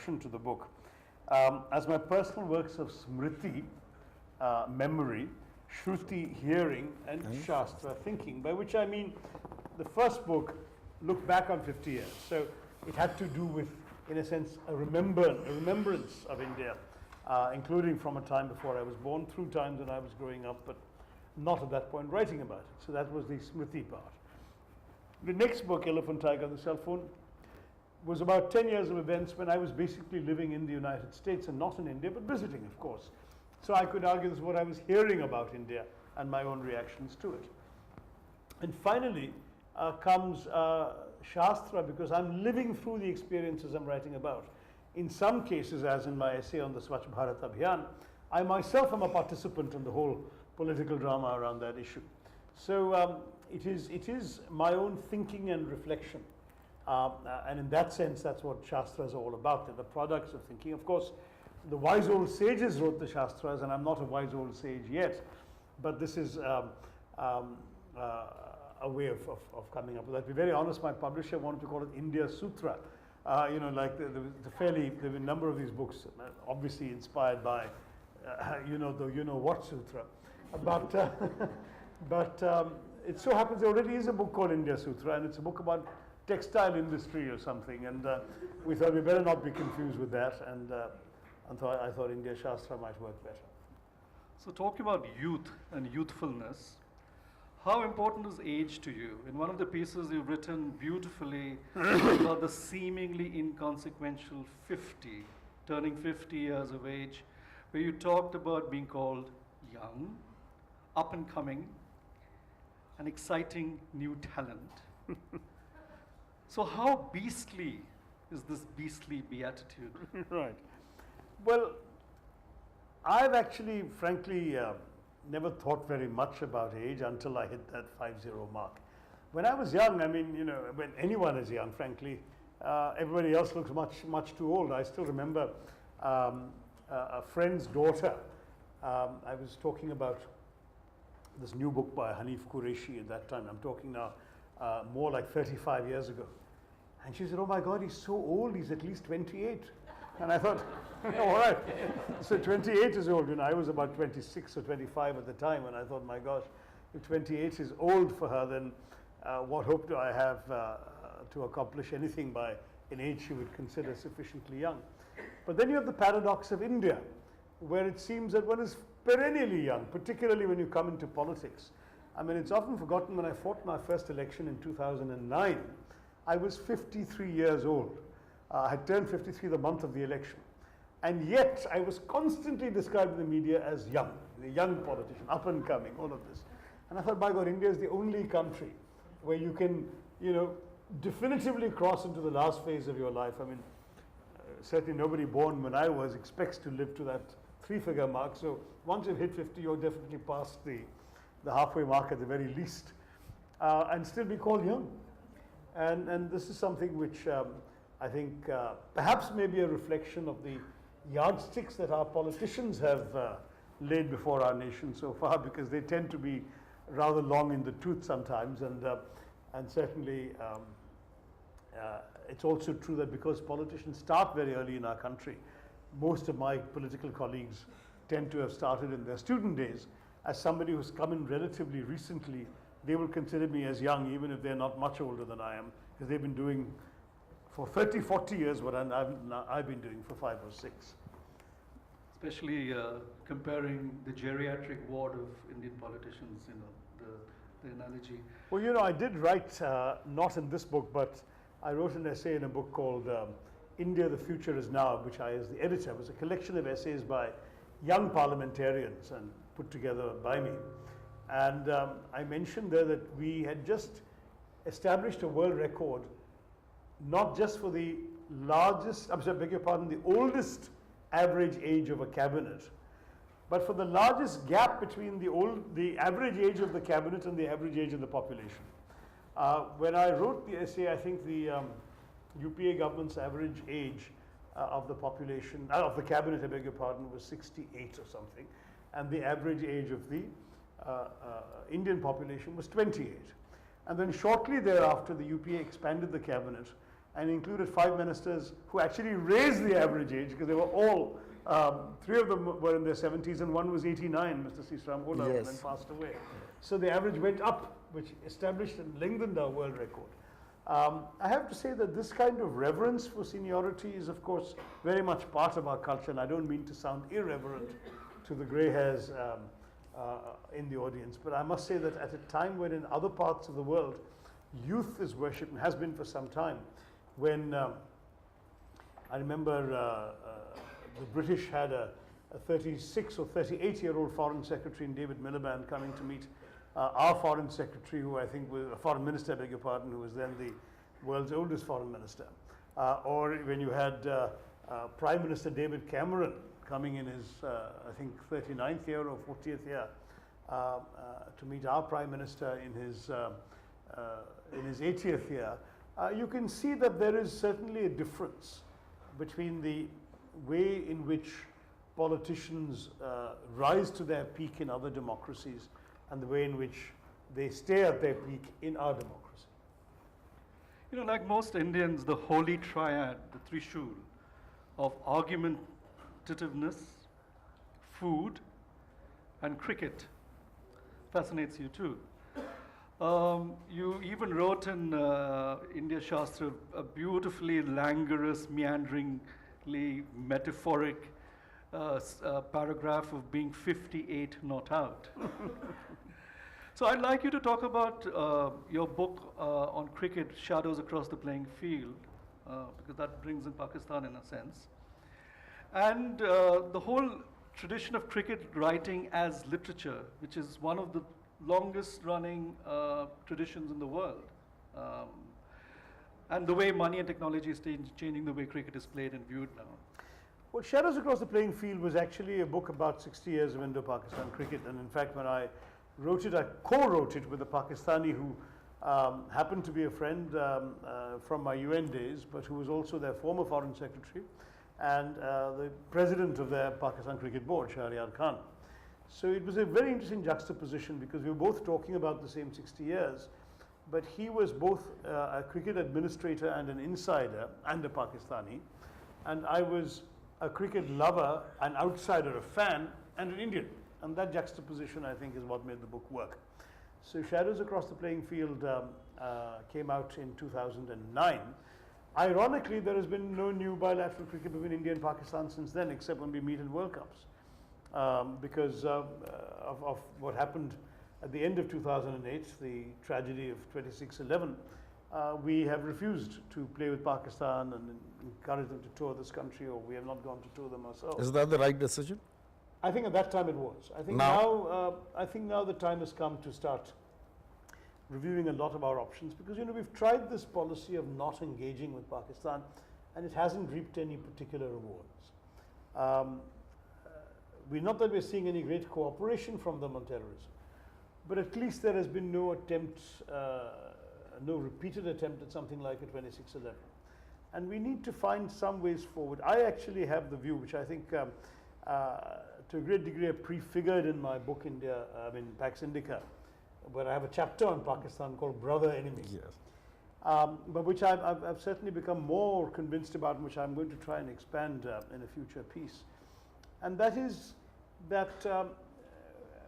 To the book. As my personal works of Smriti, memory, Shruti, hearing, and Shastra, thinking, by which I mean the first book looked back on 50 years. So it had to do with, in a sense, a remembrance of India, including from a time before I was born, through times when I was growing up, but not at that point writing about it. So that was the Smriti part. The next book, Elephant, Tiger, the Cell Phone, was about 10 years of events when I was basically living in the United States and not in India, but visiting, of course. So I could argue this is what I was hearing about India and my own reactions to it. And finally comes Shastra, because I'm living through the experiences I'm writing about. In some cases, as in my essay on the Swachh Bharat Abhiyan, I myself am a participant in the whole political drama around that issue. So it is my own thinking and reflection. And in that sense, that's what Shastra is all about. They're the products of thinking. Of course, the wise old sages wrote the Shastras, and I'm not a wise old sage yet, but this is a way of coming up with that. To be very honest, my publisher wanted to call it India Sutra. Like there were a number of these books, obviously inspired by, what Sutra. But it so happens there already is a book called India Sutra, and it's a book about textile industry or something, and we thought we better not be confused with that, and I thought India Shastra might work better. So talking about youth and youthfulness, how important is age to you? In one of the pieces you've written beautifully about the seemingly inconsequential 50, turning 50 years of age, where you talked about being called young, up and coming, an exciting new talent. So how beastly is this beastly beatitude? Right. Well, I've actually, frankly, never thought very much about age until I hit that 50 mark. When I was young, I mean, when anyone is young, frankly, everybody else looks much too old. I still remember a friend's daughter. I was talking about this new book by Hanif Qureshi at that time. I'm talking now more like 35 years ago. And she said, oh my God, he's so old, he's at least 28. And I thought, all right, so 28 is old. I was about 26 or 25 at the time, and I thought, my gosh, if 28 is old for her, then what hope do I have to accomplish anything by an age she would consider sufficiently young? But then you have the paradox of India, where it seems that one is perennially young, particularly when you come into politics. I mean, it's often forgotten when I fought my first election in 2009, I was 53 years old. I had turned 53 the month of the election. And yet, I was constantly described in the media as young, the young politician, up and coming, all of this. And I thought, by God, India is the only country where you can, definitively cross into the last phase of your life. I mean, certainly nobody born when I was expects to live to that 3-figure mark. So once you've hit 50, you're definitely past the halfway mark at the very least, and still be called young. And this is something which I think perhaps may be a reflection of the yardsticks that our politicians have laid before our nation so far, because they tend to be rather long in the tooth sometimes, and certainly it's also true that because politicians start very early in our country, most of my political colleagues tend to have started in their student days. As somebody who's come in relatively recently, they will consider me as young, even if they're not much older than I am, because they've been doing for 30, 40 years what I've been doing for 5 or 6. Especially comparing the geriatric ward of Indian politicians, the analogy. Well, I did write, not in this book, but I wrote an essay in a book called India, the Future is Now, which I, as the editor, was a collection of essays by young parliamentarians and put together by me. And I mentioned there that we had just established a world record, not just for the largest, the oldest average age of a cabinet, but for the largest gap between the average age of the cabinet and the average age of the population. When I wrote the essay, I think the UPA government's average age of the population, of the cabinet, I beg your pardon, was 68 or something, and the average age of the Indian population was 28. And then shortly thereafter, the UPA expanded the cabinet and included 5 ministers who actually raised the average age, because they were all, 3 of them were in their 70s and one was 89, Mr. C. Sramhola, and then passed away. So the average went up, which established and lengthened our world record. I have to say that this kind of reverence for seniority is, of course, very much part of our culture, and I don't mean to sound irreverent to the grey hairs in the audience, but I must say that at a time when in other parts of the world, youth is worshipped and has been for some time, when I remember the British had a 36 or 38-year-old foreign secretary in David Miliband coming to meet our foreign secretary, who I think was a foreign minister, I beg your pardon, who was then the world's oldest foreign minister. Or when you had Prime Minister David Cameron coming in his, I think, 39th year or 40th year to meet our Prime Minister in his 80th year, you can see that there is certainly a difference between the way in which politicians rise to their peak in other democracies and the way in which they stay at their peak in our democracy. You know, like most Indians, the holy triad, the Trishul of argumentativeness, food, and cricket fascinates you too. You even wrote in India Shastra a beautifully languorous, meanderingly metaphoric paragraph of being 58 not out. So I'd like you to talk about your book on cricket, Shadows Across the Playing Field, because that brings in Pakistan in a sense. And the whole tradition of cricket writing as literature, which is one of the longest running traditions in the world. And the way money and technology is changing the way cricket is played and viewed now. Well, Shadows Across the Playing Field was actually a book about 60 years of Indo-Pakistan cricket, and in fact when I wrote it, I co-wrote it with a Pakistani who happened to be a friend from my UN days, but who was also their former foreign secretary and the president of their Pakistan Cricket Board, Shahryar Khan. So it was a very interesting juxtaposition because we were both talking about the same 60 years, but he was both a cricket administrator and an insider and a Pakistani, and I was a cricket lover, an outsider, a fan, and an Indian. And that juxtaposition, I think, is what made the book work. So Shadows Across the Playing Field came out in 2009. Ironically, there has been no new bilateral cricket between India and Pakistan since then, except when we meet in World Cups. Because of what happened at the end of 2008, the tragedy of 26/11, we have refused to play with Pakistan and encourage them to tour this country, or we have not gone to tour them ourselves. Is that the right decision? I think at that time it was. I think now the time has come to start reviewing a lot of our options, because we've tried this policy of not engaging with Pakistan, and it hasn't reaped any particular rewards. Not that we're seeing any great cooperation from them on terrorism, but at least there has been no attempt, no repeated attempt at something like a 26/11. And we need to find some ways forward. I actually have the view, which I think to a great degree I prefigured in my book, Pax Indica, where I have a chapter on Pakistan called Brother Enemy. Yes. But which I've certainly become more convinced about, and which I'm going to try and expand in a future piece. And that is that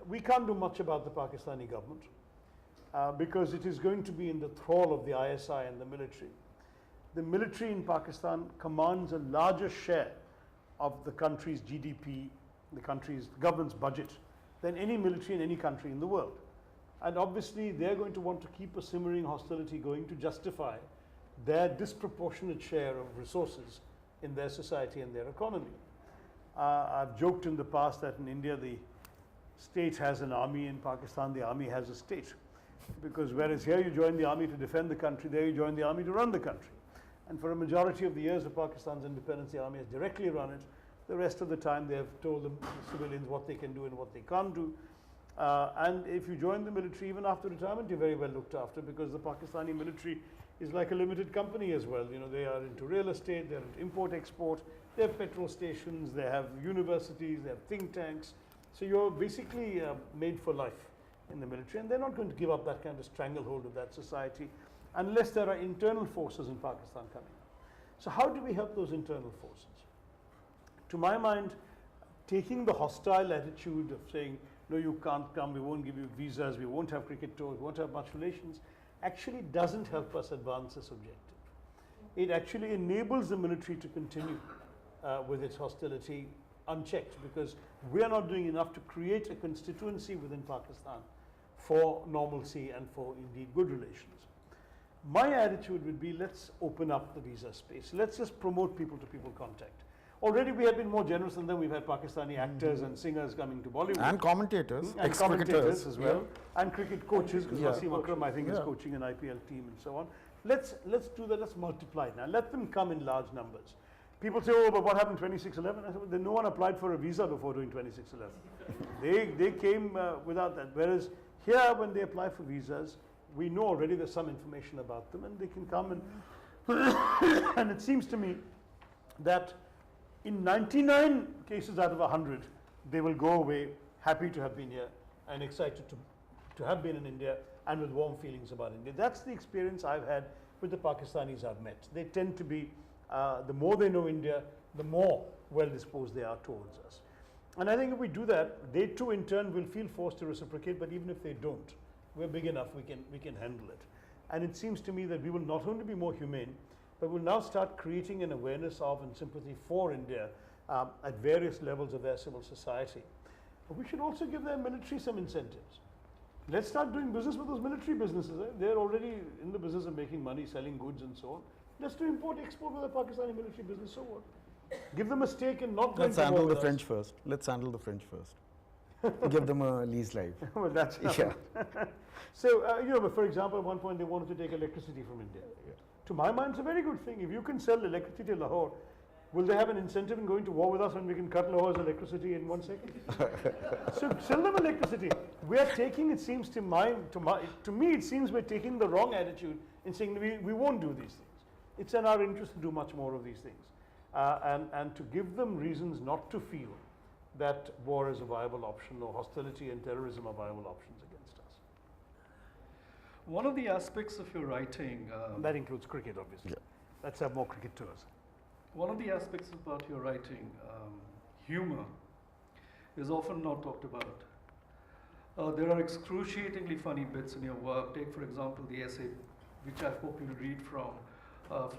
we can't do much about the Pakistani government because it is going to be in the thrall of the ISI and the military. The military in Pakistan commands a larger share of the country's GDP, the country's government's budget, than any military in any country in the world. And obviously they're going to want to keep a simmering hostility going to justify their disproportionate share of resources in their society and their economy. I've joked in the past that in India the state has an army, in Pakistan the army has a state. Because whereas here you join the army to defend the country, there you join the army to run the country. And for a majority of the years of Pakistan's independence, the army has directly run it. The rest of the time they have told the civilians what they can do and what they can't do. And if you join the military, even after retirement, you're very well looked after, because the Pakistani military is like a limited company as well. They are into real estate, they're into import-export, they have petrol stations, they have universities, they have think tanks. So you're basically made for life in the military, and they're not going to give up that kind of stranglehold of that society unless there are internal forces in Pakistan coming. So how do we help those internal forces? To my mind, taking the hostile attitude of saying, no, you can't come, we won't give you visas, we won't have cricket tours, we won't have much relations, actually doesn't help us advance this objective. It actually enables the military to continue with its hostility unchecked, because we are not doing enough to create a constituency within Pakistan for normalcy and for indeed good relations. My attitude would be, let's open up the visa space. Let's just promote people-to-people contact. Already we have been more generous than them. We've had Pakistani actors and singers coming to Bollywood. And commentators, and commentators as well. Yeah. And cricket coaches, because Yeah. Wasim Akram, I think, is coaching an IPL team and so on. Let's do that, let's multiply it now. Let them come in large numbers. People say, oh, but what happened 2611? I said, well, then no one applied for a visa before doing 2611. They came without that. Whereas here, when they apply for visas, we know already there's some information about them, and they can come and and it seems to me that in 99 cases out of 100, they will go away happy to have been here and excited to have been in India and with warm feelings about India. That's the experience I've had with the Pakistanis I've met. They tend to be, the more they know India, the more well disposed they are towards us. And I think if we do that, they too in turn will feel forced to reciprocate, but even if they don't, we're big enough, we can handle it. And it seems to me that we will not only be more humane, but we'll now start creating an awareness of and sympathy for India at various levels of their civil society. But we should also give their military some incentives. Let's start doing business with those military businesses. They're already in the business of making money, selling goods and so on. Let's do import-export with the Pakistani military business, so what? Give them a stake in not going Let's to war handle the with French first. Let's handle the French first. Give them a lease life. Well, that's Yeah. So, you know, for example, at one point they wanted to take electricity from India. Yeah. To my mind, it's a very good thing. If you can sell electricity to Lahore, will they have an incentive in going to war with us when we can cut Lahore's electricity in 1 second? So sell them electricity. We are taking, it seems to me, it seems we're taking the wrong attitude in saying we won't do these things. It's in our interest to do much more of these things. And to give them reasons not to feel that war is a viable option or hostility and terrorism are viable options against us. One of the aspects of your writing, That includes cricket, obviously. Yeah. Let's have more cricket tours. one of the aspects about your writing, humor, is often not talked about. There are excruciatingly funny bits in your work. Take, for example, the essay, which I hope you'll read from,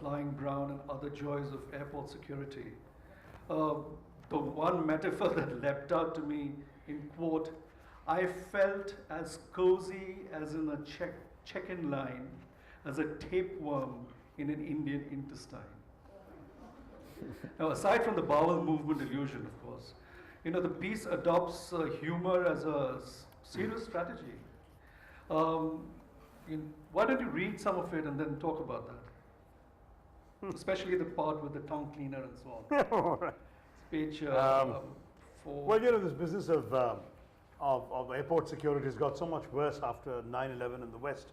Flying Brown and Other Joys of Airport Security. The one metaphor that leapt out to me in quote, I felt as cozy as in a check-in line as a tapeworm in an Indian intestine. Now, aside from the bowel movement illusion, of course, you know, the piece adopts humor as a serious strategy. Why don't you read some of it and then talk about that? Especially the part with the tongue cleaner and so on. All right. Page 4. Well, you know, this business of airport security has got so much worse after 9/11 in the West,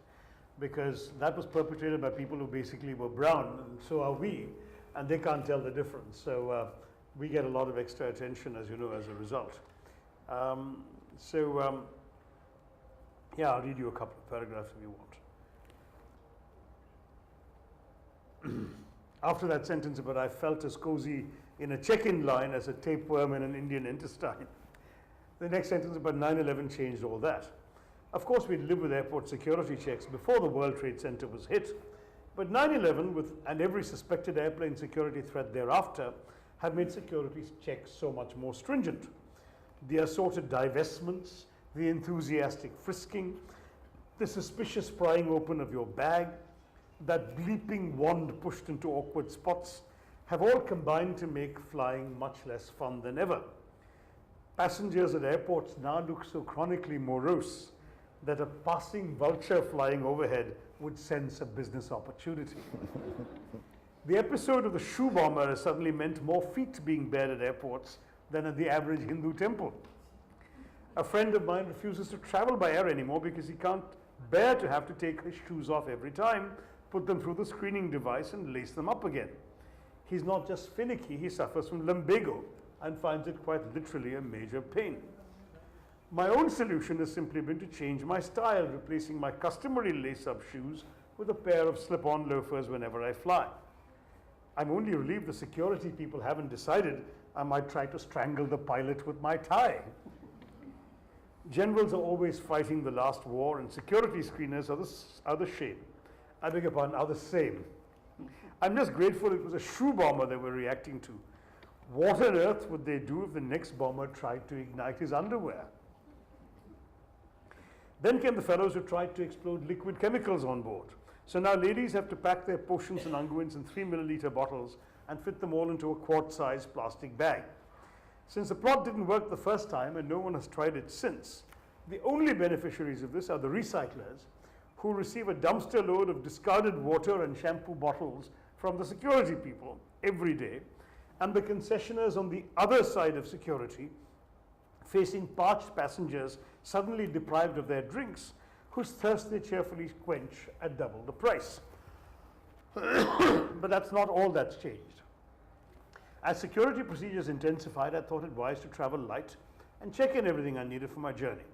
because that was perpetrated by people who basically were brown, and so are we, and they can't tell the difference. So we get a lot of extra attention, as you know, as a result. Yeah, I'll read you a couple of paragraphs if you want. After that sentence about I felt as cozy in a check-in line as a tapeworm in an Indian intestine, the next sentence about 9/11 changed all that. Of course, we'd lived with airport security checks before the World Trade Center was hit, but 9/11 and every suspected airplane security threat thereafter have made security checks so much more stringent. The assorted divestments, the enthusiastic frisking, the suspicious prying open of your bag, that bleeping wand pushed into awkward spots, have all combined to make flying much less fun than ever. Passengers at airports now look so chronically morose that a passing vulture flying overhead would sense a business opportunity. The episode of the shoe bomber has suddenly meant more feet being bared at airports than at the average Hindu temple. A friend of mine refuses to travel by air anymore because he can't bear to have to take his shoes off every time, put them through the screening device and lace them up again. He's not just finicky, he suffers from lumbago and finds it quite literally a major pain. My own solution has simply been to change my style, replacing my customary lace-up shoes with a pair of slip-on loafers whenever I fly. I'm only relieved the security people haven't decided I might try to strangle the pilot with my tie. Generals are always fighting the last war, and security screeners are the shame. I beg your pardon, are the same. I'm just grateful it was a shoe bomber they were reacting to. What on earth would they do if the next bomber tried to ignite his underwear? Then came the fellows who tried to explode liquid chemicals on board. So now ladies have to pack their potions and unguents in 3 milliliter bottles and fit them all into a quart-sized plastic bag. Since the plot didn't work the first time and no one has tried it since, the only beneficiaries of this are the recyclers, who receive a dumpster load of discarded water and shampoo bottles from the security people every day, and the concessionaires on the other side of security, facing parched passengers suddenly deprived of their drinks, whose thirst they cheerfully quench at double the price. But that's not all that's changed. As security procedures intensified, I thought it wise to travel light and check in everything I needed for my journey.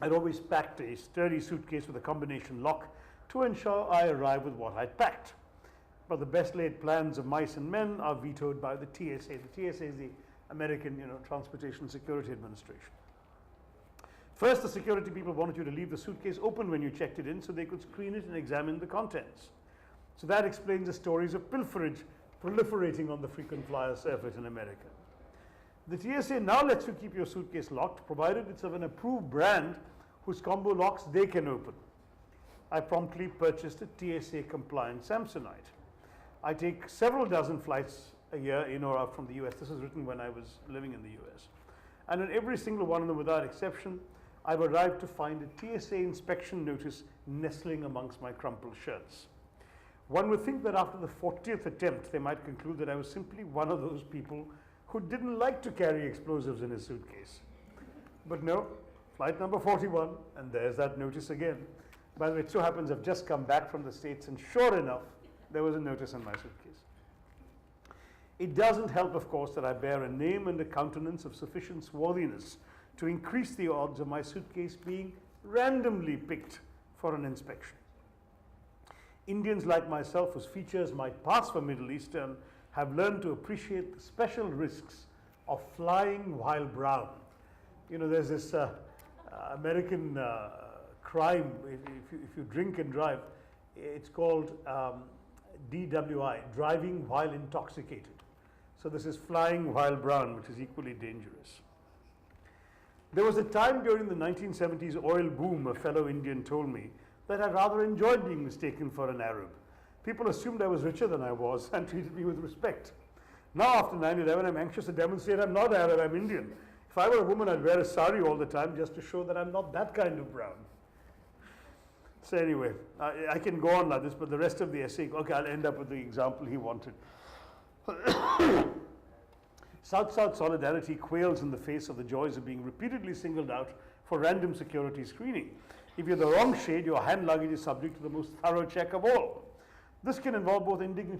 I'd always packed a sturdy suitcase with a combination lock to ensure I arrive with what I'd packed. But the best laid plans of mice and men are vetoed by the TSA. The TSA is the American, Transportation Security Administration. First, the security people wanted you to leave the suitcase open when you checked it in so they could screen it and examine the contents. So that explains the stories of pilferage proliferating on the frequent flyer circuit in America. The TSA now lets you keep your suitcase locked, provided it's of an approved brand whose combo locks they can open. I promptly purchased a TSA compliant Samsonite. I take several dozen flights a year in or out from the US. This was written when I was living in the US. And in every single one of them, without exception, I've arrived to find a TSA inspection notice nestling amongst my crumpled shirts. One would think that after the 40th attempt, they might conclude that I was simply one of those people who didn't like to carry explosives in his suitcase. But no, flight number 41, and there's that notice again. By the way, it so happens I've just come back from the States, and sure enough, there was a notice in my suitcase. It doesn't help, of course, that I bear a name and a countenance of sufficient swarthiness to increase the odds of my suitcase being randomly picked for an inspection. Indians like myself, whose features might pass for Middle Eastern, have learned to appreciate the special risks of flying while brown. There's this American crime, if you drink and drive, it's called DWI, driving while intoxicated. So this is flying while brown, which is equally dangerous. There was a time during the 1970s oil boom, a fellow Indian told me, that I rather enjoyed being mistaken for an Arab. People assumed I was richer than I was and treated me with respect. Now, after 9/11, I'm anxious to demonstrate I'm not Arab, I'm Indian. If I were a woman, I'd wear a sari all the time just to show that I'm not that kind of brown. So anyway, I can go on like this, but the rest of the essay, okay, I'll end up with the example he wanted. South-South solidarity quails in the face of the joys of being repeatedly singled out for random security screening. If you're the wrong shade, your hand luggage is subject to the most thorough check of all. This can involve both indignity